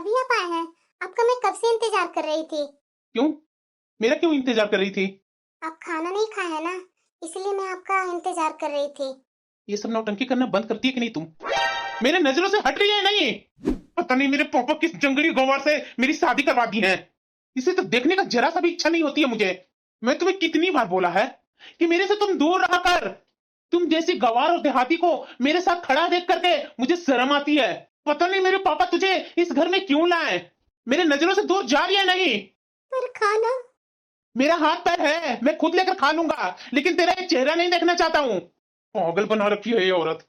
अभी आप आए हैं? आपका मैं कब से इंतजार कर रही थी। क्यों? मेरा क्यों इंतजार कर रही थी? आप खाना नहीं खाए हैं ना, इसलिए मैं आपका इंतजार कर रही थी। ये सब नौटंकी करना बंद करती है कि नहीं तुम? मेरे नजरों से हट रही है नहीं? पता नहीं मेरे पापा किस जंगली गंवार से मेरी शादी करवा दी है। इसे तो देखने का जरा सा भी इच्छा नहीं होती है मुझे। मैं तुम्हें कितनी बार बोला है कि मेरे से तुम दूर रहा कर। तुम जैसी गंवार और देहाती को मेरे साथ खड़ा देख करके मुझे शर्म आती है। पता नहीं मेरे पापा तुझे इस घर में क्यों लाए। मेरे नजरों से दूर जा रही है नहीं? पर खाना। मेरा हाथ पैर है, मैं खुद लेकर खा लूंगा, लेकिन तेरा एक चेहरा नहीं देखना चाहता हूँ। पागल बना रखी है ये औरत।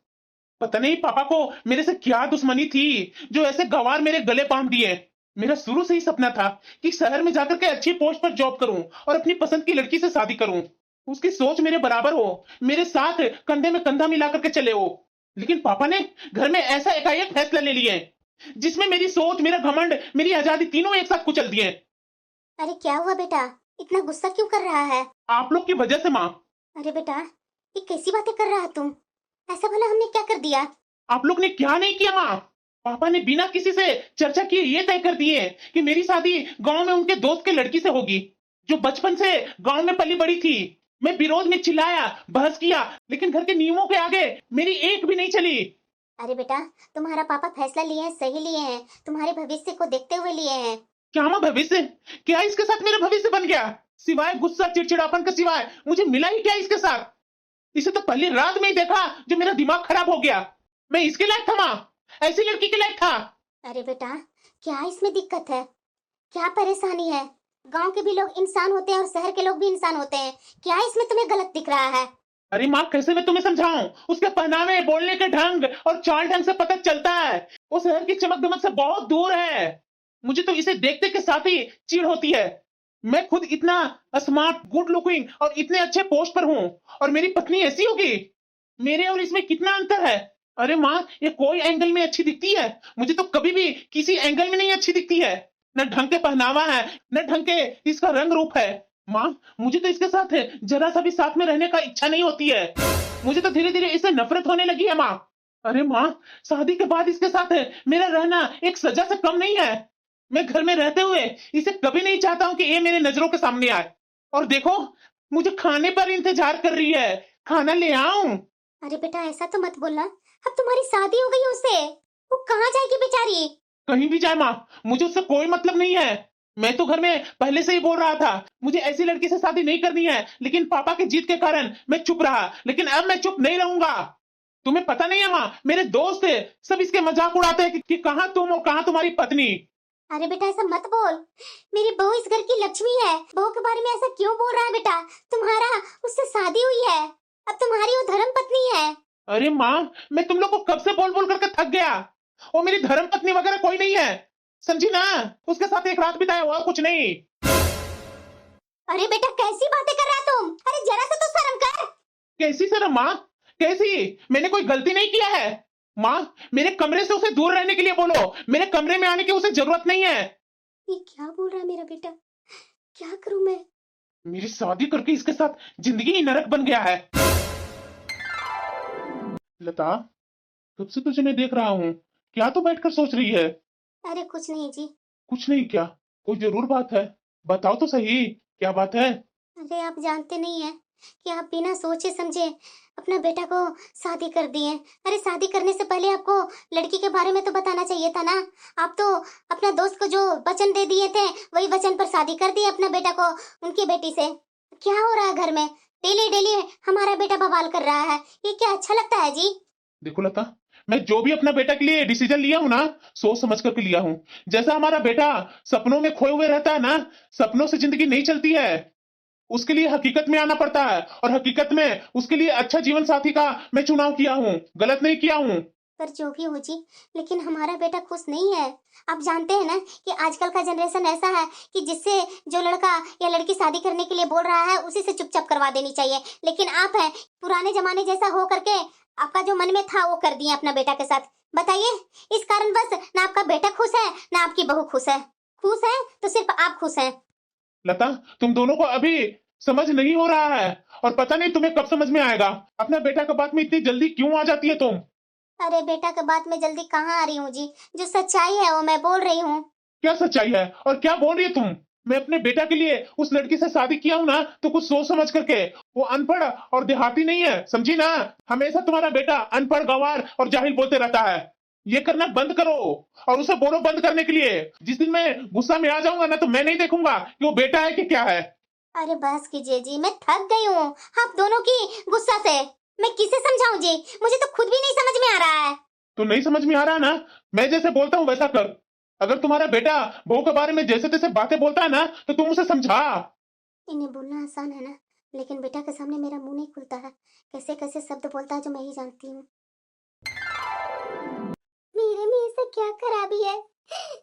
पता नहीं पापा को मेरे से क्या दुश्मनी थी जो ऐसे गंवार मेरे गले बांध दिए। मेरा शुरू से ही सपना था कि शहर में जाकर के अच्छी पोस्ट पर जॉब करूं और अपनी पसंद की लड़की से शादी करूं। उसकी सोच मेरे बराबर हो, मेरे साथ कंधे में कंधा मिला करके चले हो। लेकिन पापा ने घर में ऐसा एकाएक फैसला ले लिए जिसमें मेरी सोच, मेरा घमंड, मेरी आजादी तीनों एक साथ कुचल दिए। अरे क्या हुआ बेटा, इतना गुस्सा क्यों कर रहा है? आप लोग की वजह से माँ। अरे बेटा, ये कैसी बातें कर रहा है तुम? ऐसा भला हमने क्या कर दिया? आप लोग ने क्या नहीं किया माँ? पापा ने बिना किसी से चर्चा किए ये तय कर दिए कि मेरी शादी गांव में उनके दोस्त के लड़की से होगी जो बचपन से गांव में पली बड़ी थी। मैं विरोध में चिल्लाया, बहस किया, लेकिन घर के नियमों के आगे मेरी एक भी नहीं चली। अरे बेटा, तुम्हारा पापा फैसला लिए हैं, सही लिए हैं, तुम्हारे भविष्य को देखते हुए लिए हैं। क्या माँ भविष्य? क्या इसके साथ मेरा भविष्य बन गया? सिवाय गुस्सा चिड़चिड़ापन के सिवाय मुझे मिला ही क्या इसके साथ? इसे तो पहली रात में ही देखा जो मेरा दिमाग खराब हो गया। मैं इसके लायक था माँ, ऐसी लड़की के लायक था। अरे बेटा, क्या इसमें दिक्कत है? क्या परेशानी है? गांव के भी लोग इंसान होते हैं और शहर के लोग भी इंसान होते हैं। क्या इसमें तुम्हें गलत दिख रहा है? अरे माँ कैसे मैं तुम्हें समझाऊं? उसके पहनावे, बोलने के ढंग और चाल ढंग से पता चलता है वो शहर की चमक दमक से बहुत दूर है। मुझे तो इसे देखते के साथ ही चिढ़ होती है। मैं खुद इतना स्मार्ट, गुड लुकिंग और इतने अच्छे पोस्ट पर हूँ और मेरी पत्नी ऐसी होगी? मेरे और इसमें कितना अंतर है। अरे माँ, ये कोई एंगल में अच्छी दिखती है, मुझे तो कभी भी किसी एंगल में नहीं अच्छी दिखती है। न ढंग के पहनावा है, न ढंग के इसका रंग रूप है। माँ, मुझे तो इसके साथ जरा सा भी साथ में रहने का इच्छा नहीं होती है। मुझे तो धीरे धीरे इससे नफरत होने लगी है माँ। अरे माँ, शादी के बाद इसके साथ मेरा रहना एक सजा से कम नहीं है। मैं घर में रहते हुए इसे कभी नहीं चाहता हूँ कि ये मेरे नजरों के सामने आए। और देखो, मुझे खाने पर इंतजार कर रही है, खाना ले आऊं? अरे बेटा, ऐसा तो मत बोलना। अब तुम्हारी शादी हो गई उससे, वो कहाँ जाएगी बेचारी? कहीं भी जाए माँ, मुझे उससे कोई मतलब नहीं है। मैं तो घर में पहले से ही बोल रहा था मुझे ऐसी लड़की से शादी नहीं करनी है, लेकिन पापा की जिद के कारण मैं चुप रहा। लेकिन अब मैं चुप नहीं रहूंगा। तुम्हें पता नहीं है माँ, मेरे दोस्त सब इसके मजाक उड़ाते हैं कि कहाँ तुम और कहाँ तुम्हारी पत्नी। अरे बेटा, ऐसा मत बोल। मेरी बहू इस घर की लक्ष्मी है। बहू के बारे में ऐसा क्यों बोल रहा है बेटा? तुम्हारा उससे शादी हुई है, अब तुम्हारी वो धर्म पत्नी है। अरे माँ, मैं तुम लोग को कब से बोल बोल करके थक गया। वो मेरी धर्म पत्नी वगैरह कोई नहीं है, समझी ना? उसके साथ एक रात बिताया हुआ, कुछ नहीं। अरे बेटा, कैसी बातें कर रहा है तुम? अरे जरा सा तो शर्म कर। कैसी शर्म माँ, कैसी? मैंने कोई गलती नहीं किया है। माँ, मेरे कमरे से उसे दूर रहने के लिए बोलो, मेरे कमरे में आने की उसे जरूरत नहीं है। ये क्या बोल रहा है मेरा बेटा? क्या करूं मैं? मेरी शादी करके इसके साथ जिंदगी ही नरक बन गया है। लता, कब से तुझे मैं देख रहा हूँ, क्या तो बैठकर सोच रही है? अरे कुछ नहीं जी। कुछ नहीं क्या? कोई जरूर बात है, बताओ तो सही, क्या बात है? अरे आप जानते नहीं है कि आप बिना सोचे समझे अपना बेटा को शादी कर दिए। अरे शादी करने से पहले आपको लड़की के बारे में तो बताना चाहिए था ना। आप तो अपना दोस्त को जो वचन दे दिए थे वही वचन पर शादी कर दी अपना बेटा को उनकी बेटी से। क्या हो रहा है घर में? डेली डेली हमारा बेटा बवाल कर रहा है, ये क्या अच्छा लगता है जी? देखो लता, मैं जो भी अपना बेटा के लिए डिसीजन लिया हूं ना, सोच समझ करके लिया हूं। जैसा हमारा बेटा सपनों में खोए हुए रहता है ना, सपनों से जिंदगी नहीं चलती है। उसके लिए हकीकत में आना पड़ता है, और हकीकत में उसके लिए अच्छा जीवन साथी का मैं चुनाव किया हूँ, गलत नहीं किया हूँ। पर जो भी हो जी, लेकिन हमारा बेटा खुश नहीं है। आप जानते हैं ना कि आजकल का जनरेशन ऐसा है कि जिससे जो लड़का या लड़की शादी करने के लिए बोल रहा है उसी से चुपचाप करवा देनी चाहिए। लेकिन आप हैं पुराने जमाने जैसा हो करके आपका जो मन में था वो कर दिए अपना बेटा के साथ। बताइए, इस कारण बस ना आपका बेटा खुश है ना आपकी बहू खुश है। खुश है तो सिर्फ आप खुश हैं। लता, तुम दोनों को अभी समझ नहीं हो रहा है, और पता नहीं तुम्हें कब समझ में आएगा। अपना बेटा के बात में इतनी जल्दी क्यों आ जाती है तुम? अरे बेटा के बात में जल्दी कहाँ आ रही हूँ जी, जो सच्चाई है वो मैं बोल रही हूँ। क्या सच्चाई है और क्या बोल रही है तुम? मैं अपने बेटा के लिए उस लड़की से शादी किया हूं ना, तो कुछ सोच समझ करके। वो अनपढ़ और देहाती नहीं है, समझी ना? हमेशा तुम्हारा बेटा अनपढ़, गंवार और जाहिल बोलते रहता है। ये करना बंद करो और उसे बोलो बंद करने के लिए। जिस दिन मैं गुस्सा में आ जाऊंगा ना, तो मैं नहीं देखूंगा कि वो बेटा है कि क्या है। अरे बस कीजिए जी, मैं थक गई हूँ आप दोनों की गुस्सा से। मैं किसे समझाऊं जी, मुझे तो खुद भी नहीं समझ में आ रहा है। तो नहीं समझ में आ रहा ना? मैं जैसे बोलता हूँ वैसा कर। अगर तुम्हारा बेटा बहू के बारे में जैसे तैसे बातें बोलता है ना, तो तुम उसे समझा। इन्हें बोलना आसान है ना, लेकिन बेटा के सामने मेरा मुंह नहीं खुलता है। कैसे कैसे शब्द बोलता है जो मैं ही जानती हूँ। मेरे में ऐसा क्या खराबी है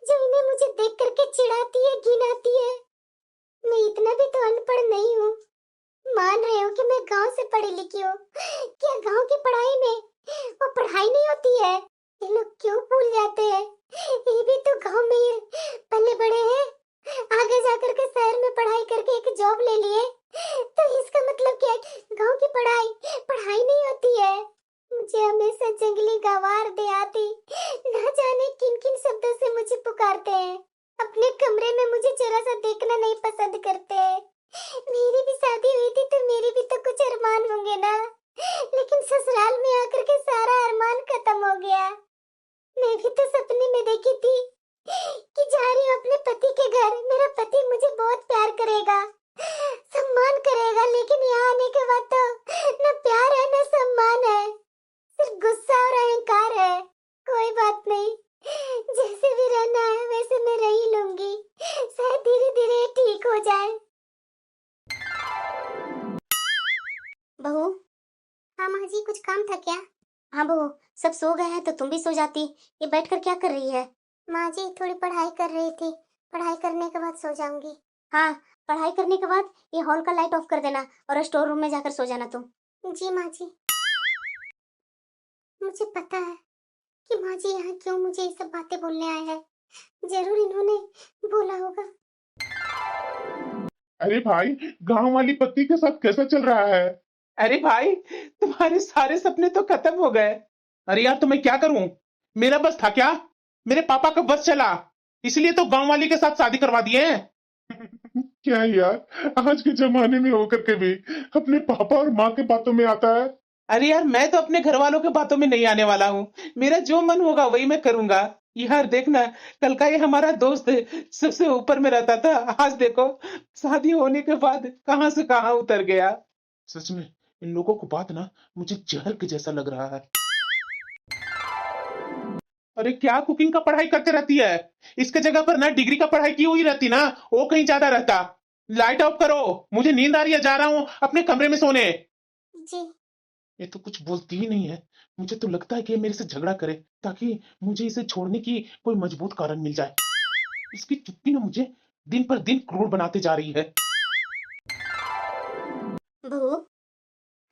जो इन्हें मुझे देख करके चिढ़ाती है, घिनाती है। मैं इतना भी तो अनपढ़ नहीं हूँ। मान रहे हो कि मैं गांव से पढ़ी लिखी हूँ, क्या गांव की पढ़ाई में वो पढ़ाई नहीं होती है? ये लोग क्यों भूल जाते हैं? ये भी तो गांव में ही पले बड़े हैं, आगे जाकर के शहर में पढ़ाई करके एक जॉब ले लिए। तो इसका मतलब क्या है? गांव की पढ़ाई पढ़ाई नहीं होती है। मुझे हमेशा जंगली, गंवार, देहाती ना जाने किन किन शब्दों से मुझे पुकारते हैं। अपने कमरे में मुझे जरा सा देखना नहीं पसंद करते। मेरी भी शादी हुई थी तो मेरी भी तो कुछ अरमान होंगे ना, लेकिन ससुराल में आकर के सारा अरमान खत्म हो गया। मैं भी तो सपने में देखी थी कि जा रही हूँ अपने पति के घर, मेरा पति मुझे बहुत प्यार करेगा, सम्मान करेगा, लेकिन यहाँ आने के बाद तो न प्यार है न सम्मान है, सिर्फ गुस्सा और अहंकार है। कोई बात नहीं, जैसे भी रहना है वैसे मैं रह ही लूंगी, शायद धीरे धीरे ठीक हो जाए। बहू। हाँ माँ जी, कुछ काम था क्या? हाँ बहू, सब सो गए हैं तो तुम भी सो जाती। ये बैठकर क्या कर रही है? माँ जी थोड़ी पढ़ाई कर रही थी, पढ़ाई करने के बाद सो जाऊंगी। हाँ, पढ़ाई करने के बाद ये हॉल का लाइट ऑफ कर देना और स्टोर रूम में जाकर सो जाना तुम। जी माँ जी। मुझे पता है कि माँ जी यहाँ क्यों मुझे ये सब बातें बोलने आए हैं। जरूर इन्होंने बोला होगा। अरे भाई, गांव वाली पत्नी के साथ कैसा चल रहा है? अरे भाई, तुम्हारे सारे सपने तो खत्म हो गए। अरे यार, तो मैं क्या करूं? मेरा बस था क्या? मेरे पापा का बस चला, इसलिए तो गांव वाली के साथ शादी करवा दिए हैं। क्या यार, आज के जमाने में होकर के भी अपने पापा और माँ के बातों में आता है। अरे यार, मैं तो अपने घर वालों के बातों में नहीं आने वाला हूँ। मेरा जो मन होगा वही मैं करूंगा। यार देखना, कल का ये हमारा दोस्त सबसे ऊपर में रहता था, आज देखो शादी होने के बाद कहां से कहां उतर गया। सच में इन लोगों को बात ना मुझे जहर के जैसा लग रहा है। अरे क्या कुकिंग का पढ़ाई करते रहती है? इसके जगह पर ना डिग्री का पढ़ाई की हुई रहती ना, वो कहीं ज्यादा रहता। लाइट ऑफ करो, मुझे नींद आ रही है, जा रहा हूँ अपने कमरे में सोने। जी। ये तो कुछ बोलती ही नहीं है। मुझे तो लगता है कि ये मेरे से झगड़ा करे ताकि मुझे इसे छोड़ने की कोई मजबूत कारण मिल जाए। इसकी चुप्पी ना मुझे दिन पर दिन क्रूर बनाते जा रही है। बहू।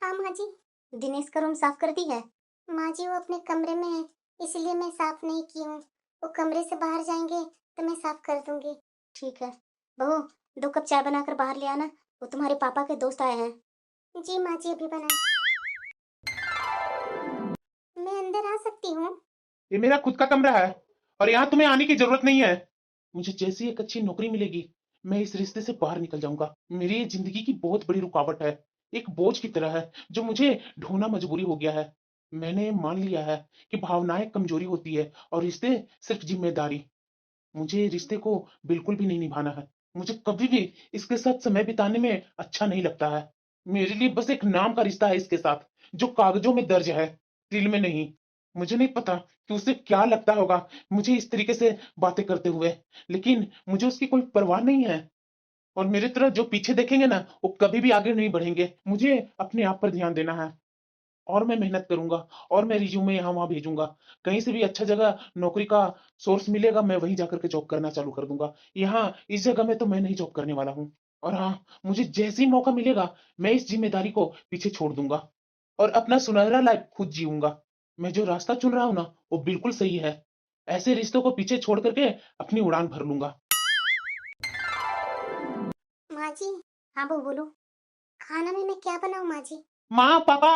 हाँ माँ जी। दिनेश का रूम साफ कर दी है? माँ जी वो अपने कमरे में है, इसलिए मैं साफ नहीं की हूँ। वो कमरे से बाहर जाएंगे तो मैं साफ कर दूंगी। ठीक है। बहू, 2 कप चाय बनाकर बाहर ले आना, वो तुम्हारे पापा के दोस्त आए हैं। जी माँ जी, अभी बना। मैं अंदर आ सकती हूँ? ये मेरा खुद का कमरा है और यहाँ तुम्हें आने की जरूरत नहीं है। मुझे जैसी एक अच्छी नौकरी मिलेगी, मैं इस रिश्ते से बाहर निकल जाऊंगा। मेरी ये जिंदगी की बहुत बड़ी रुकावट है, एक बोझ की तरह है जो मुझे ढोना मजबूरी हो गया है। मैंने मान लिया है कि भावनाएं कमजोरी होती है और रिश्ते सिर्फ जिम्मेदारी। मुझे रिश्ते को बिल्कुल भी नहीं निभाना है। मुझे कभी भी इसके साथ समय बिताने में अच्छा नहीं लगता है। मेरे लिए बस एक नाम का रिश्ता है इसके साथ, जो कागजों में दर्ज है, दिल में नहीं। मुझे नहीं पता कि उसे क्या लगता होगा मुझे इस तरीके से बातें करते हुए, लेकिन मुझे उसकी कोई परवाह नहीं है। और मेरी तरह जो पीछे देखेंगे ना, वो कभी भी आगे नहीं बढ़ेंगे। मुझे अपने आप पर ध्यान देना है और मैं मेहनत करूंगा और मैं रिज्यूमे यहाँ वहां भेजूंगा। कहीं से भी अच्छा जगह नौकरी का सोर्स मिलेगा, मैं वहीं जाकर के जॉब करना चालू कर दूंगा। यहाँ इस जगह में तो मैं नहीं जॉब करने वाला हूँ। और हाँ, मुझे जैसे ही मौका मिलेगा मैं इस जिम्मेदारी को पीछे छोड़ दूंगा और अपना सुनहरा लाइफ खुद जीऊंगा। मैं जो रास्ता चुन रहा हूँ ना, वो बिल्कुल सही है। ऐसे रिश्तों को पीछे छोड़ करके अपनी उड़ान भर लूंगा। माँ जी। हाँ बहू बोलो। खाना में मैं क्या बनाऊँ माँ जी? माँ, पापा।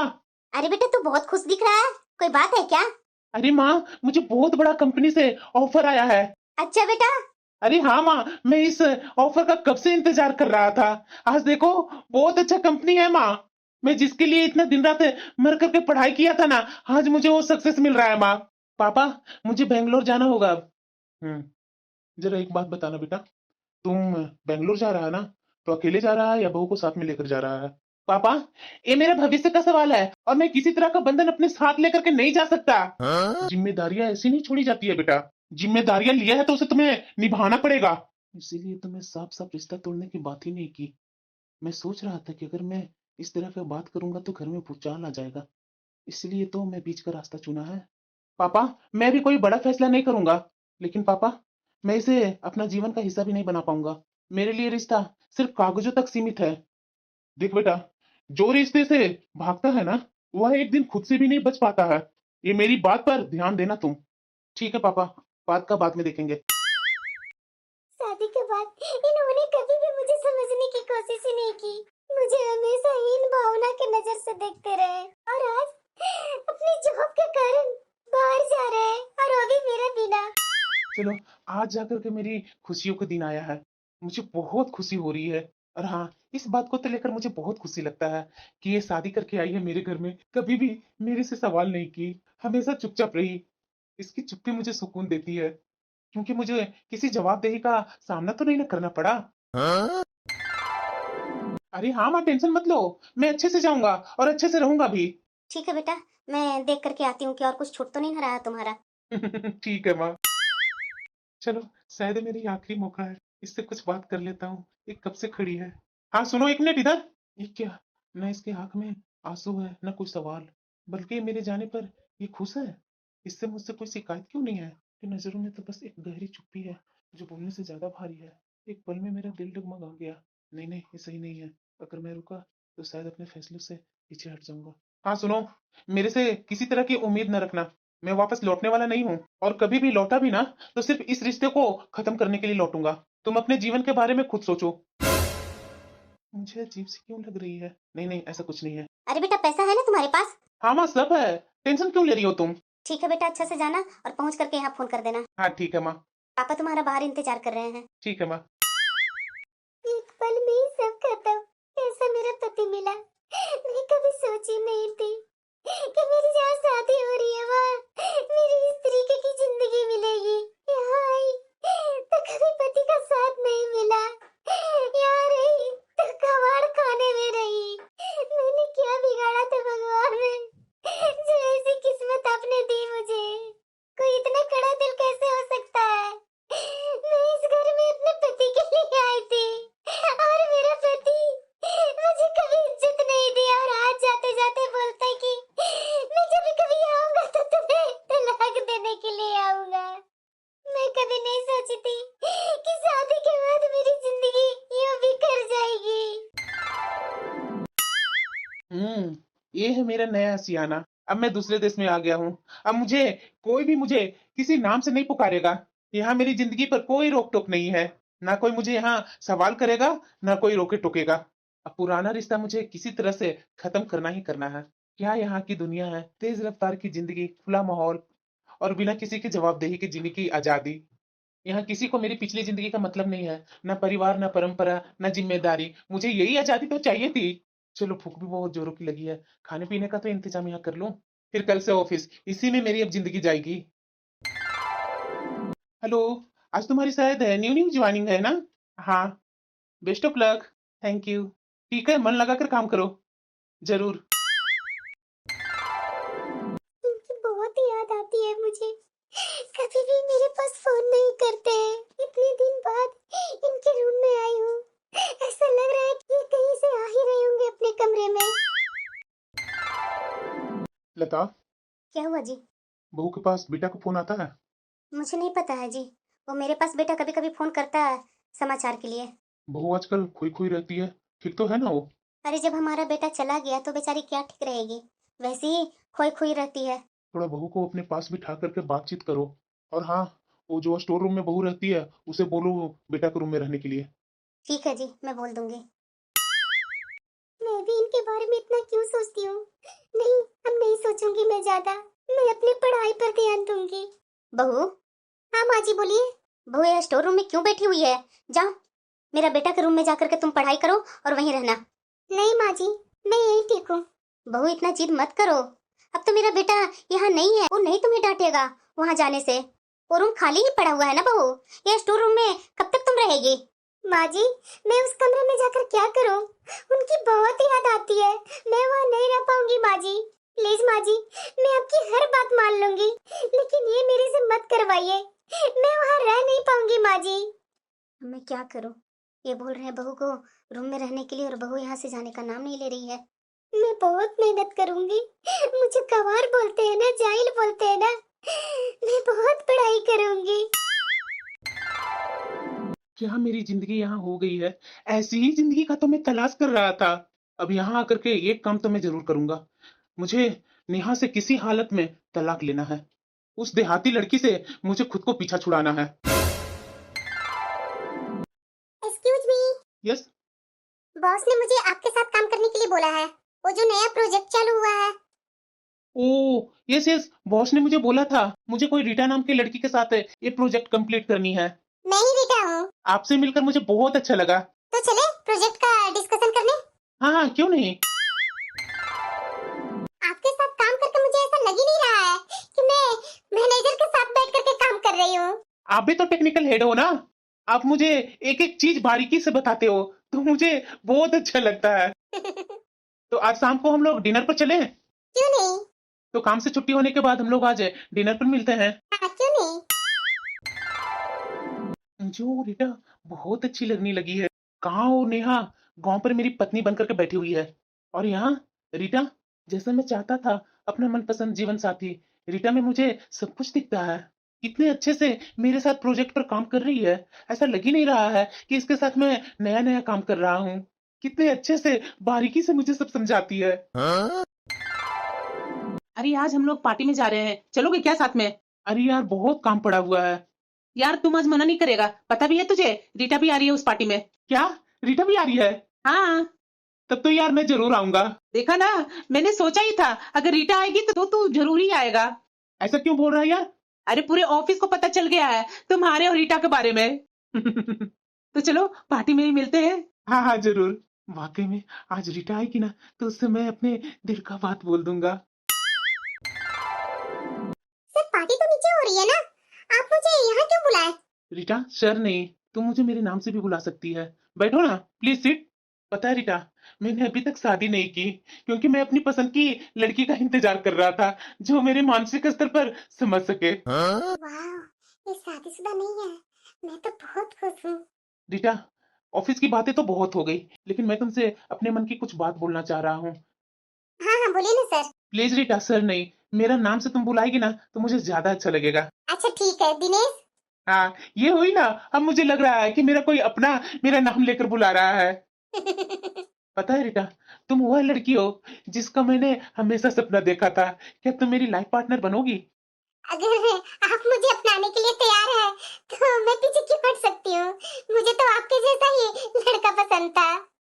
अरे बेटा तू बहुत खुश दिख रहा है, कोई बात है क्या? अरे माँ, मुझे बहुत बड़ा कंपनी से ऑफर आया है। अच्छा बेटा। अरे हाँ माँ, मैं इस ऑफर का कब से इंतजार कर रहा था। आज देखो, बहुत अच्छा कंपनी है माँ। मैं जिसके लिए इतना दिन रात मर करके पढ़ाई किया था ना, आज मुझे वो सक्सेस मिल रहा है माँ। पापा, मुझे बेंगलोर जाना होगा अब। जरा एक बात बताना बेटा, तुम बेंगलोर जा रहा है ना, तो अकेले जा रहा है या बहू को साथ में लेकर जा रहा है? पापा, ये मेरे भविष्य का सवाल है और मैं किसी तरह का बंधन अपने साथ लेकर के नहीं जा सकता। जिम्मेदारियां ऐसी नहीं छोड़ी जाती है बेटा। जिम्मेदारियां लिया है तो उसे तुम्हें निभाना पड़ेगा। इसीलिए तो मैं साफ साफ रिश्ता तोड़ने की बात ही नहीं की। मैं सोच रहा था कि अगर मैं इस तरह का बात करूंगा तो घर में भूचाल आ जाएगा। इसलिए तो मैं बीच का रास्ता चुना है। पापा, मैं भी कोई बड़ा फैसला नहीं करूंगा, लेकिन पापा, मैं इसे अपना जीवन का हिस्सा भी नहीं बना पाऊंगा। मेरे लिए रिश्ता सिर्फ कागजों तक सीमित है। देख बेटा, जो रिश्ते से भागता है ना, वह एक दिन खुद से भी नहीं बच पाता है। ये मेरी बात पर ध्यान देना तुम। ठीक है पापा, बात का बाद में देखेंगे। शादी के बाद इन्होंने कभी भी मुझे समझने की कोशिश ही नहीं की। मुझे हमेशा हीन भावना की नजर से देखते रहे और आज अपनी जॉब के कारण बाहर जा रहे हैं और वो भी मेरे बिना। चलो, आज जाकर के मेरी खुशियों का दिन आया है। मुझे बहुत खुशी हो रही है। और हाँ, इस बात को तो लेकर मुझे बहुत खुशी लगता है कि ये शादी करके आई है मेरे घर में, कभी भी मेरे से सवाल नहीं की, हमेशा चुपचाप रही। इसकी चुप्पी मुझे सुकून देती है, क्योंकि मुझे किसी जवाबदेही का सामना तो नहीं ना करना पड़ा। अरे हाँ माँ, टेंशन मत लो, मैं अच्छे से जाऊंगा और अच्छे से रहूंगा भी। ठीक है बेटा, मैं देख करके आती हूँ कि और कुछ छूट तो नहीं ना रहा तुम्हारा। ठीक है माँ। चलो, शायद ये मेरी आखिरी मौका है, इससे कुछ बात कर लेता हूँ। ये कब से खड़ी है। हाँ सुनो, एक मिनट इधर। ये क्या, न इसके आंख में आंसू है न कोई सवाल, बल्कि ये मेरे जाने पर ये खुश है। इससे मुझसे कोई शिकायत क्यों नहीं है? कि नजरों में तो बस एक गहरी चुप्पी है, जो बोलने से ज्यादा भारी है। एक पल में मेरा दिल डगमगा गया। नहीं नहीं, ये सही नहीं है। अगर मैं रुका तो शायद अपने फैसलों से पीछे हट जाऊंगा। हाँ सुनो, मेरे से किसी तरह की उम्मीद न रखना। मैं वापस लौटने वाला नहीं हूँ, और कभी भी लौटा भी ना, तो सिर्फ इस रिश्ते को खत्म करने के लिए लौटूंगा। तुम अपने जीवन के बारे में खुद सोचो। मुझे अजीब सी क्यों लग रही है? नहीं नहीं, ऐसा कुछ नहीं है। अरे बेटा, पैसा है ना तुम्हारे पास? हाँ माँ, सब है। टेंशन क्यों ले रही हो तुम? ठीक है बेटा, अच्छा से जाना और पहुंच करके यहाँ फोन कर देना। हाँ ठीक है माँ। पापा तुम्हारा बाहर इंतजार कर रहे हैं। ठीक है माँ। एक पल में ही सब खत्म। ऐसा मेरा पति मिला, मैं कभी सोची नहीं थी कि मेरी जहाँ शादी हो रही है वहाँ मेरी इस तरीके की जिंदगी मिलेगी। यहाँ आई तो कभी पति का साथ नहीं मिला, यहाँ रही तो कबाड़ खाने में रही। मैंने क्या बिगाड़ा था भगवान में, जो ऐसी किस्मत आपने दी मुझे। कोई इतना कड़ा दिल कैसे हो सकता है? मैं इस घर में अपने पति के लिए आई थी और मेरा पति मुझे कभी इज्जत नहीं दिया, और आज जाते जाते बोलता है कि मैं जब कभी आऊंगा तो तुम्हें तलाक देने के लिए आऊंगा। मैं कभी नहीं सोची थी कि शादी के बाद मेरी जिंदगी यूं बिखर जाएगी। ये है मेरा नया सियाना। अब मैं दूसरे देश में आ गया हूँ। अब मुझे कोई भी मुझे किसी नाम से नहीं पुकारेगा। यहाँ मेरी जिंदगी पर कोई रोक टोक नहीं है। ना कोई मुझे यहाँ सवाल करेगा, ना कोई रोके टोकेगा। अब पुराना रिश्ता मुझे किसी तरह से खत्म करना ही करना है। क्या यहाँ की दुनिया है, तेज रफ्तार की जिंदगी, खुला माहौल और बिना किसी की जवाबदेही के जीने की आजादी। यहाँ किसी को मेरी पिछली जिंदगी का मतलब नहीं है, ना परिवार, ना परंपरा, ना जिम्मेदारी। मुझे यही आजादी तो चाहिए थी। चलो, भूख भी बहुत जोरों की लगी है, खाने पीने का तो इंतजाम यहाँ कर लूं। फिर कल से ऑफिस, इसी में मेरी अब जिंदगी जाएगी। हेलो, आज तुम्हारी शायद न्यू न्यू ज्वाइनिंग है ना? हाँ, best of luck. Thank you. ठीक है, मन लगाकर काम करो। जरूर। इनकी बहुत याद आती है मुझे, कभी भी मेरे पास फोन नहीं करते हैं। इतने दिन बाद इनके रूम में आई हूँ, ऐसा लग रहा है कि ये कहीं से आ ही रहे होंगे अपने कमरे में। लता, क्या हुआ जी? बहू के पास बेटा को फोन आता है? मुझे नहीं पता है जी, वो मेरे पास बेटा कभी कभी फोन करता है समाचार के लिए। बहू आजकल खोई खोई रहती है, ठीक तो है ना वो? अरे जब हमारा बेटा चला गया तो बेचारी क्या ठीक रहेगी, वैसे ही खोई खोई रहती है। थोड़ा बहू को अपने पास बिठा करके बातचीत करो। और हाँ, वो जो स्टोर रूम में बहू रहती है, उसे बोलो बेटा के रूम में रहने के लिए। ठीक है जी, मैं बोल दूंगी। मैं भी इनके बारे में इतना क्यों सोचती हूँ। नहीं, अब नहीं सोचूंगी मैं ज्यादा। मैं अपनी पढ़ाई पर ध्यान दूंगी। बहू। हाँ माँ जी बोलिए। बहू यह स्टोर रूम में क्यों बैठी हुई है? जाओ मेरा बेटा के रूम में जाकर के तुम पढ़ाई करो और वहीं रहना। नहीं माँ जी, मैं यहीं ठीक हूँ। बहू इतना जिद मत करो। अब तो मेरा बेटा यहाँ नहीं है, वो नहीं तुम्हें डांटेगा वहाँ जाने से। वो रूम खाली ही पड़ा हुआ है ना बहू। ये स्टोर रूम में कब तक तुम रहेगी? माँ जी, मैं उस कमरे में जाकर क्या करूँ? उनकी बहुत याद आती है। मैं वहाँ नहीं रह पाऊंगी माँ जी। प्लीज माँ जी, मैं आपकी हर बात मान लूंगी, लेकिन ये मेरे से मत करवाइए। मैं वहाँ रह नहीं पाऊंगी माँ जी। मैं क्या करूँ? ये बोल रहे हैं बहू को रूम में रहने के लिए और बहू यहाँ से जाने का नाम नहीं ले रही है। मैं बहुत मेहनत करूंगी। मुझे गंवार बोलते हैं ना, जाहिल बोलते हैं ना। मैं बहुत पढ़ाई करूंगी। क्या मेरी जिंदगी यहाँ हो गई है? ऐसी ही जिंदगी का तो मैं तलाश कर रहा था। अब यहाँ आकर के एक काम तो मैं जरूर करूंगा। मुझे नेहा से किसी हालत में तलाक लेना है। उस देहाती लड़की से मुझे खुद को पीछा छुड़ाना है। Excuse me. यस। बॉस ने मुझे आपके साथ काम करने के लिए बोला है। वो जो नया प्रोजेक्ट चालू हुआ है। ओ, यस यस, बॉस ने मुझे बोला था मुझे कोई रीटा नाम की लड़की के साथ ये प्रोजेक्ट कंप्लीट करनी है। मैं ही रीटा हूँ। आपसे मिलकर मुझे बहुत अच्छा लगा। तो चले प्रोजेक्ट का डिस्कशन करने। हाँ हाँ, क्यों नहीं। आपके साथ काम करके मुझे ऐसा लग ही नहीं रहा है कि मैं मैनेजर के साथ बैठ करके काम कर रही हूँ। आप भी तो टेक्निकल हेड हो ना। आप मुझे एक एक चीज बारीकी से बताते हो, तो मुझे बहुत अच्छा लगता है। तो आज शाम को हम लोग डिनर पर चलें। क्यों नहीं? तो काम से छुट्टी होने के बाद हम लोग आज डिनर पर मिलते हैं। हाँ क्यों नहीं? जो रीटा बहुत अच्छी लगने लगी है। कहाँ हो नेहा? गांव पर मेरी पत्नी बनकर के बैठी हुई है। और यहाँ रीटा, जैसा मैं चाहता था अपना मनपसंद जीवन साथी, रीटा में मुझे सब कुछ दिखता है। कितने अच्छे से मेरे साथ प्रोजेक्ट पर काम कर रही है। ऐसा लग ही नहीं रहा है कि इसके साथ मैं नया नया काम कर रहा हूँ। कितने अच्छे से बारीकी से मुझे सब समझाती है। अरे आज हम लोग पार्टी में जा रहे हैं, चलोगे क्या साथ में? अरे यार, बहुत काम पड़ा हुआ है। यार तुम आज मना नहीं करेगा, पता भी है तुझे रीटा भी आ रही है उस पार्टी में। क्या? रीटा भी आ रही है? हाँ तब तो यार मैं जरूर आऊंगा। देखा ना, मैंने सोचा ही था अगर रीटा आएगी तो तू जरूर ही आएगा। ऐसा क्यों बोल रहा है यार? अरे पूरे ऑफिस को पता चल गया है तुम्हारे और रीटा के बारे में। तो चलो पार्टी में ही मिलते हैं। हाँ हाँ, जरूर। वाकई में आज रीटा आएगी ना, तो उससे मैं अपने दिल का बात बोल दूंगा। सर पार्टी तो नीचे हो रही है ना, आप मुझे यहाँ क्यों बुलाए? रीटा, सर नहीं, तुम मुझे मेरे नाम से भी बुला सकती है। बैठो ना, प्लीज सिट। पता है रीटा, मैंने अभी तक शादी नहीं की, क्योंकि मैं अपनी पसंद की लड़की का इंतजार कर रहा था, जो मेरे मानसिक स्तर पर समझ सके। वाह, ये शादीशुदा नहीं है। मैं तो बहुत खुश हूँ। रीटा, ऑफिस की बातें तो बहुत हो गई, लेकिन मैं तुमसे अपने मन की कुछ बात बोलना चाह रहा हूँ। हाँ हाँ बोलिए ना सर। प्लीज रीटा, सर नहीं, मेरा नाम से तुम बुलाएगी ना तो मुझे ज्यादा अच्छा लगेगा। अच्छा ठीक है दिनेश। हाँ, ये हुई ना। अब मुझे लग रहा है कि मेरा कोई अपना मेरा नाम लेकर बुला रहा है। पता है रीटा, तुम वह लड़की हो जिसका मैंने हमेशा सपना देखा था। क्या तुम मेरी लाइफ पार्टनर बनोगी? अगर आप मुझे अपनाने के लिए तैयार है तो मैं पीछे क्यों हट सकती हूँ। मुझे तो आपके जैसा ही लड़का पसंद था।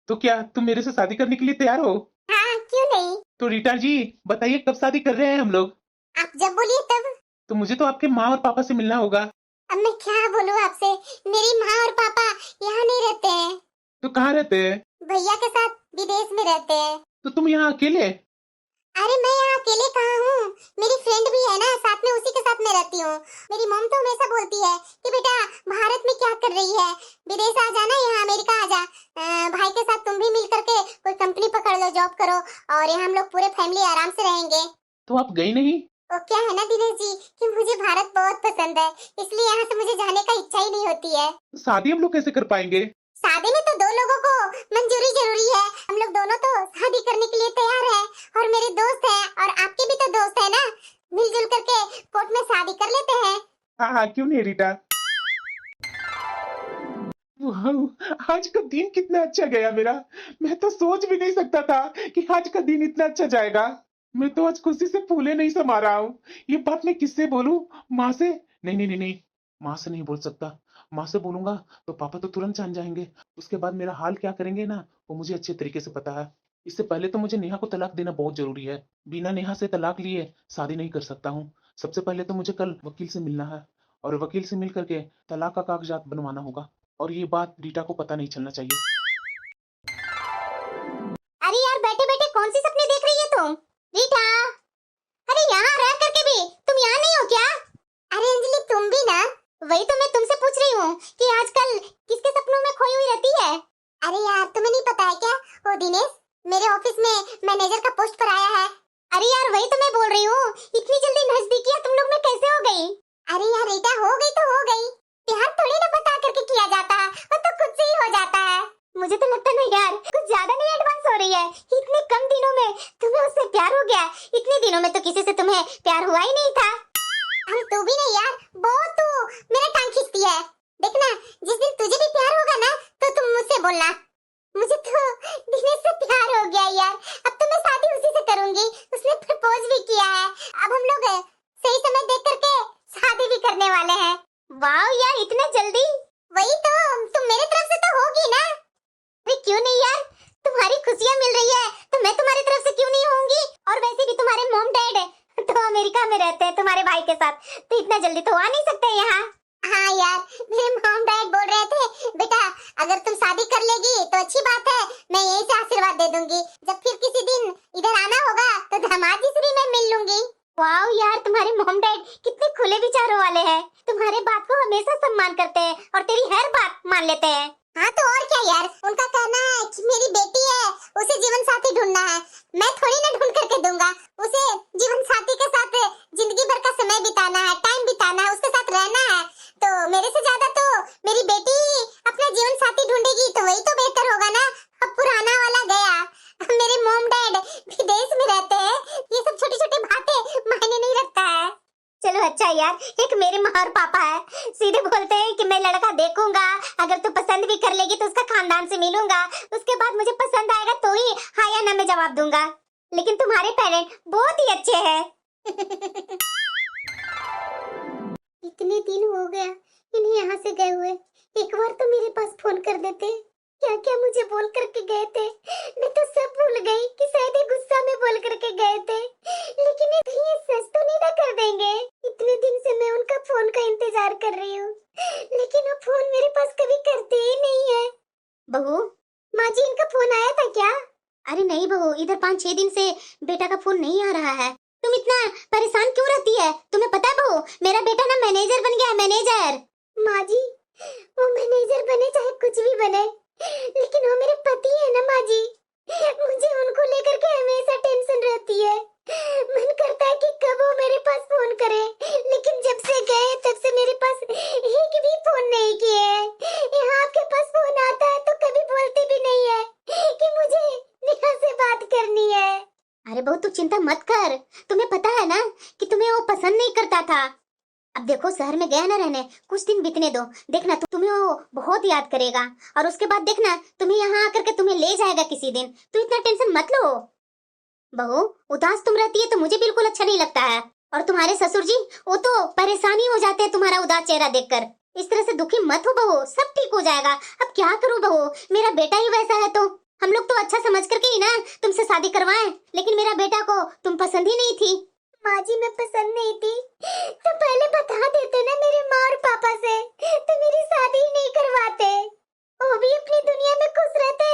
तो क्या तुम मेरे से शादी करने के लिए तैयार हो? हाँ क्यों नहीं। तो रीटा जी, बताइए कब शादी कर रहे हैं हम लोग? आप जब बोलिए तब। तो मुझे तो आपके माँ और पापा से मिलना होगा। अब मैं क्या बोलूँ आपसे, मेरी माँ और पापा यहाँ नहीं रहते हैं। तो कहाँ रहते हैं? भैया के साथ विदेश में रहते हैं। तो तुम यहाँ अकेले? अरे मैं यहाँ अकेले कहाँ हूँ, मेरी फ्रेंड भी है ना साथ में, उसी के साथ मैं रहती हूँ। मेरी मॉम तो हमेशा बोलती है कि बेटा भारत में क्या कर रही है, विदेश आ जाना, यहाँ अमेरिका आ जा। भाई के साथ तुम भी मिल करके कोई कंपनी पकड़ लो, जॉब करो, और यहाँ हम लोग पूरे फैमिली आराम से रहेंगे। तो आप गई नहीं? तो क्या है ना दिनेश जी कि मुझे भारत बहुत पसंद है, इसलिए यहाँ से मुझे जाने का इच्छा ही नहीं होती है। तो शादी हम लोग कैसे कर पाएंगे? शादी में तो दो लोगों को मंजूरी जरूरी है। हम लोग दोनों तो शादी करने के लिए तैयार हैं, और मेरे दोस्त हैं और आपके भी तो दोस्त हैं ना, मिलजुल करके कोर्ट में शादी कर लेते हैं। हाँ हाँ, क्यों नहीं रीटा। वाह, आज का दिन कितना अच्छा गया मेरा। मैं तो सोच भी नहीं सकता था कि आज का दिन इतना अच्छा जाएगा। मैं तो आज खुशी से फूले नहीं समा रहा हूँ। ये बात मैं किससे बोलूं? माँ से? नहीं नहीं नहीं नहीं, माँ से नहीं बोल सकता। माँ से बोलूंगा तो पापा तो तुरंत जान जाएंगे। उसके बाद मेरा हाल क्या करेंगे ना, वो मुझे अच्छे तरीके से पता है। इससे पहले तो मुझे नेहा को तलाक देना बहुत जरूरी है। बिना नेहा से तलाक लिए शादी नहीं कर सकता हूँ। सबसे पहले तो मुझे कल वकील से मिलना है और वकील से मिल करके तलाक का कागजात बनवाना होगा और ये बात रीटा को पता नहीं चलना चाहिए। अरे यार बैठे बैठे कौन सी सपने देख रही है तुम? रीटा, अरे यहाँ रह करके भी तुम यहाँ नहीं हो क्या? अरे अंजलि तुम भी ना, वही तो मैं तुमसे पूछ रही हूँ कि आजकल किसके सपनों में खोई हुई रहती है? अरे यार तुम्हें नहीं पता है क्या, वो दिनेश मेरे ऑफिस में मैनेजर का पोस्ट पर आया है। अरे यार वही तो मैं बोल रही हूँ, इतनी जल्दी नजदीकियां तुम लोग में कैसे हो गई? अरे यार रीटा हो गई तो हो गई, प्यार थोड़ी ना बता करके किया जाता है, वो तो खुद से ही हो जाता है। मुझे तो लगता नहीं यार, कुछ ज्यादा नहीं एडवांस हो रही है, इतने कम दिनों में तुम्हें उससे प्यार हो गया। इतने दिनों में तो किसी से तुम्हें प्यार हुआ ही नहीं था। हम तू भी नहीं यार, बहुत तू मेरा टांग खींचती है। देखना जिस दिन तुझे भी प्यार होगा ना तो तुम मुझसे बोलना। मुझे तो दिनेश से प्यार हो गया यार, अब तो मैं शादी उसी से करूंगी, उसने प्रपोज भी किया है। अब हम लोग सही समय देख करके शादी भी करने वाले हैं। वाह यार इतना जल्दी? वही तो, तुम मेरे तरफ से तो होगी ना? अरे क्यों नहीं यार, तुम्हारी खुशियाँ मिल रही है तो मैं तुम्हारी तरफ से क्यों नहीं होंगी? और वैसे भी तुम्हारे मॉम डैड तो अमेरिका में रहते हैं तुम्हारे भाई के साथ, तो इतना जल्दी तो आ नहीं सकते यहाँ। हाँ यार मेरे मॉम डैड बोल रहे थे बेटा अगर तुम शादी कर लेगी तो अच्छी बात है, मैं यही से आशीर्वाद दे दूंगी, जब फिर किसी दिन इधर आना होगा तो दामाद जी से भी मैं मिल लूंगी। वाह यार तुम्हारे मॉम डैड कितने खुले विचारों वाले हैं, तुम्हारे बात को हमेशा सम्मान करते हैं और तेरी हर बात मान लेते हैं। हाँ तो और क्या यार, उनका कहना है कि मेरी बेटी है उसे जीवन साथी ढूंढना है, मैं थोड़ी ना ढूंढ करके दूंगा, उसे जीवन साथी के साथ जिंदगी भर का समय बिताना है, टाइम बिताना है, उसके साथ रहना है, तो मेरे से ज्यादा तो मेरी बेटी ही अपना जीवन साथी ढूंढेगी, तो वही तो बेहतर होगा ना। अब पुराना वाला गया, मेरे मॉम डैड विदेश में रहते हैं, ये सब छोटी छोटी बातें मायने नहीं रखता है। चलो अच्छा यार, एक मेरे माँ और पापा है, सीधे बोलते हैं कि मैं लड़का देखूंगा, अगर तू पसंद भी कर लेगी तो उसका खानदान से मिलूंगा, उसके बाद मुझे पसंद आएगा तो ही हाँ या ना में जवाब दूंगा। लेकिन तुम्हारे पेरेंट बहुत ही अच्छे हैं। इतने दिन हो गया इन्हें यहाँ से गए हुए, एक बार तो मेरे पास फोन कर देते, क्या क्या मुझे बोल करके गए थे, मैं तो सब भूल गई कि शायद ये गुस्सा में बोल करके गए थे, लेकिन ये सच तो नहीं ना कर देंगे। इतने दिन से मैं उनका फोन का इंतजार कर रही हूँ, लेकिन वो फोन मेरे पास कभी करते ही नहीं है। बहू, माँ जी इनका फोन आया था क्या? अरे नहीं बहू, इधर 5-6 दिन से बेटा का फोन नहीं आ रहा है। तुम इतना परेशान क्यों रहती है? तुम्हें पता है बहू, मेरा बेटा ना मैनेजर बन गया है, मैनेजर। माँ जी, वो मैनेजर बने चाहे कुछ भी बने, लेकिन वो मेरे पति है ना माँ जी, मुझे उनको लेकर के हमेशा टेंशन रहती है। मन करता है कि कब वो मेरे पास फोन करे, लेकिन जब से गए तब से मेरे पास एक भी फोन नहीं किए हैं। यहाँ आपके पास फोन आता है तो कभी बोलते भी नहीं है कि मुझे नेहा से बात करनी है। अरे बहू तू चिंता मत कर, तुम्हें पता है ना कि तुम्हें वो पसंद नहीं करता था। अब देखो शहर में गया ना रहने, कुछ दिन बीतने दो, देखना तुम्हें वो बहुत याद करेगा, और उसके बाद देखना तुम्हें यहाँ आकर के तुम्हें ले जाएगा किसी दिन। तू इतना टेंशन मत लो। बहू उदास तुम रहती है तो मुझे बिल्कुल अच्छा नहीं लगता है, और तुम्हारे ससुर जी वो तो परेशानी हो जाते हैं तुम्हारा उदास चेहरा देखकर। इस तरह से दुखी मत हो बहू, सब ठीक हो जाएगा। अब क्या करूँ बहू, मेरा बेटा ही वैसा है, तो हम लोग तो अच्छा समझ करके ही ना तुमसे शादी करवाएं, लेकिन मेरा बेटा को तुम पसंद ही नहीं थी। माँ जी मैं पसंद नहीं थी तो पहले बता देते ना मेरे माँ और पापा से, तो मेरी शादी ही नहीं करवाते। वो भी अपनी दुनिया में खुश रहते,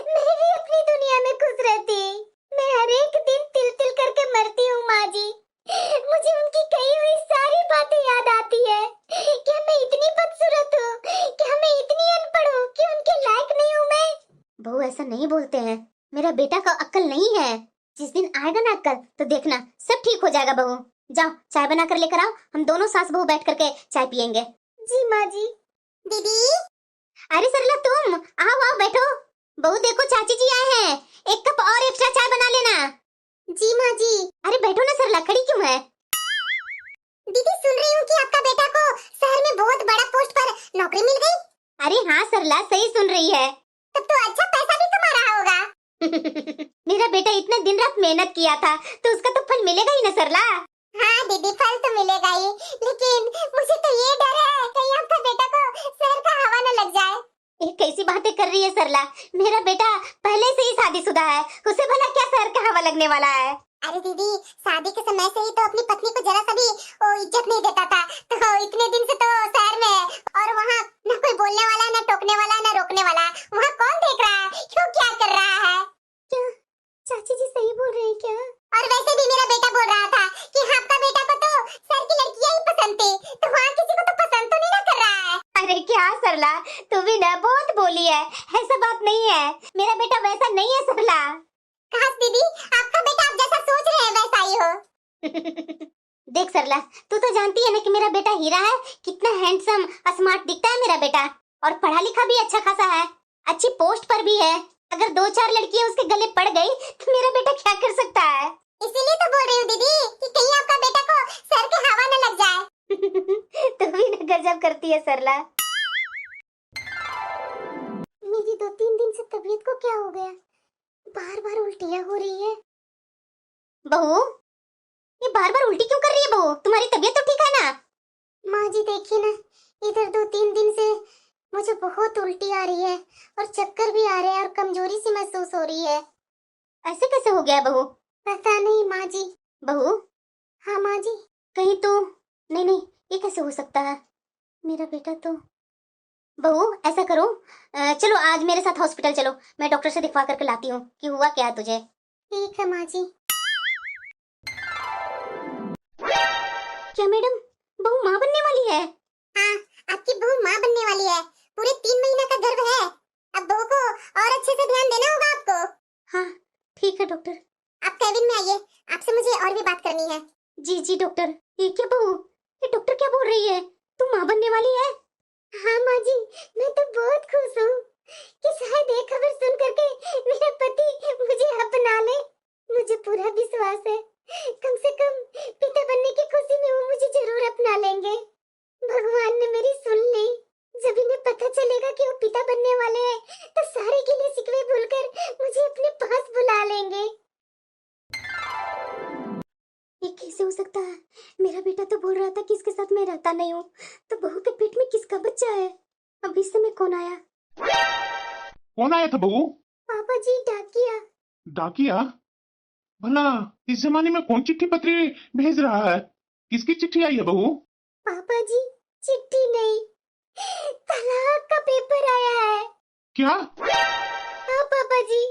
मैं भी अपनी दुनिया में खुश रहती। मैं हर एक दिन तिल तिल करके मरती हूँ माँ जी, मुझे उनकी कही हुई सारी बातें याद आती है। क्या मैं इतनी बदसूरत हूँ, क्या मैं इतनी अनपढ़ हूँ कि उनके लायक नहीं हूँ मैं? बहू ऐसा नहीं बोलते हैं, मेरा बेटा का अक्ल नहीं है, जिस दिन आएगा ना अक्ल तो देखना सब ठीक हो जाएगा। बहू जाओ चाय बना कर लेकर आओ, हम दोनों सास बहू बैठ करके चाय पियेंगे। जी माँ जी। दीदी, अरे सरला तुम आओ आओ बैठो। बहू देखो चाची जी आए हैं, एक कप और एक्स्ट्रा चाय बना लेना। जी माँ जी। अरे बैठो ना सरला, खड़ी क्यों है? दीदी सुन रही हूँ कि आपका बेटा को शहर में बहुत बड़ा पोस्ट पर नौकरी मिल गई। अरे हाँ सरला सही सुन रही है, तब तो अच्छा पैसा भी कमा रहा होगा। मेरा बेटा इतना दिन रात मेहनत किया था तो उसका तो फल मिलेगा ही ना सरला। हाँ दीदी फल तो मिलेगा ही, लेकिन मुझे तो ये डर है कहीं आपका बेटा को शहर का हवा न लग जाए। कैसी बातें कर रही है सरला? मेरा बेटा पहले से ही शादीशुदा है, उसे भला क्या शहर का हवा लगने वाला है? अरे दीदी, शादी के समय से ही तो अपनी पत्नी को जरा सा भी इज्जत नहीं देता था, तो इतने दिन से तो शहर में है और वहाँ न कोई बोलने वाला, न टोकने वाला, न रोकने वाला। वहाँ कौन देख रहा है? क्यों क्या कर रहा है? क्या चाची जी सही बोल रहे हैं क्या? और वैसे भी मेरा बेटा बोल रहा था कि आपका बेटा को तो शहर की लड़कियां ही पसंद थी, तो वहाँ किसी को तो पसंद तो नहीं ना कर रहा है। अरे क्या सरला, तू भी ना बहुत बोली है, ऐसा बात नहीं है, मेरा बेटा वैसा नहीं है सरला। खास दीदी, आपका बेटा आप जैसा सोच रहे हैं वैसा ही हो। देख सरला, तू तो जानती है ना कि मेरा बेटा हीरा है, कितना हैंडसम स्मार्ट दिखता है मेरा बेटा, और पढ़ा लिखा भी अच्छा खासा है, अच्छी पोस्ट पर भी है। अगर 2-4 लड़कियां उसके गले पड़ गई तो मेरा बेटा क्या कर सकता है? इसीलिए तो बोल रही हूँ दीदी कि कहीं आपका बेटा को सर के हवा न लग जाए। तू भी ना गजब करती है सरला। मेरी 2-3 दिन से तबीयत को क्या हो गया? बार बार उल्टियाँ हो रही है। बहू, ये बार बार उल्टी क्यों कर रही है बहू? तुम्हारी तबीयत तो ठीक है ना? माँ जी देखिए ना, इधर 2-3 दिन से मुझे बहुत उल्टी आ रही है और चक्कर भी आ रहे हैं और कमजोरी सी महसूस हो रही है। ऐसे कैसे हो गया बहू? पता नहीं माँ जी। बहू, हाँ माँ जी। कहीं तो नहीं नहीं, ये कैसे हो सकता है? मेरा बेटा तो बहू ऐसा करो, चलो आज मेरे साथ हॉस्पिटल चलो, मैं डॉक्टर से दिखवा करके लाती हूँ कि हुआ क्या है तुझे। ठीक है माँ जी। क्या मैडम, बहू माँ बनने वाली है? हाँ, आपकी बहू माँ बनने वाली है। पूरे 3 महीने का गर्भ है। अब बहू को और अच्छे से ध्यान देना होगा आपको। हाँ ठीक है डॉक्टर। आप केबिन में आइए, आपसे मुझे और भी बात करनी है। जी जी डॉक्टर। ये क्या बहू, ये डॉक्टर क्या बोल रही है? तू माँ बनने वाली है? हाँ माँ जी, मैं तो बहुत खुश हूँ कि शायद ये खबर सुन करके मेरा पति मुझे अपना ले। मुझे पूरा विश्वास है, कम से कम पिता बनने की खुशी में वो मुझे जरूर अपना लेंगे। भगवान ने मेरी सुन ली। जब इन्हें पता चलेगा कि वो पिता बनने वाले हैं, तो सारे गिले शिकवे भूलकर मुझे अपने पास बुला लेंगे। ये कैसे हो सकता है? मेरा बेटा तो बोल रहा था कि इसके साथ मैं रहता नहीं हूँ, तो बहू के पेट में किसका बच्चा है? अब इस समय कौन आया? कौन आया था बहू? पापा जी, डाकिया। डाकिया? भला इस जमाने में कौन चिट्ठी पत्री भेज रहा है? किसकी चिट्ठी आई है बहू? पापा जी, चिट्ठी नहीं, तलाक का पेपर आया है। क्या? हाँ पापा जी,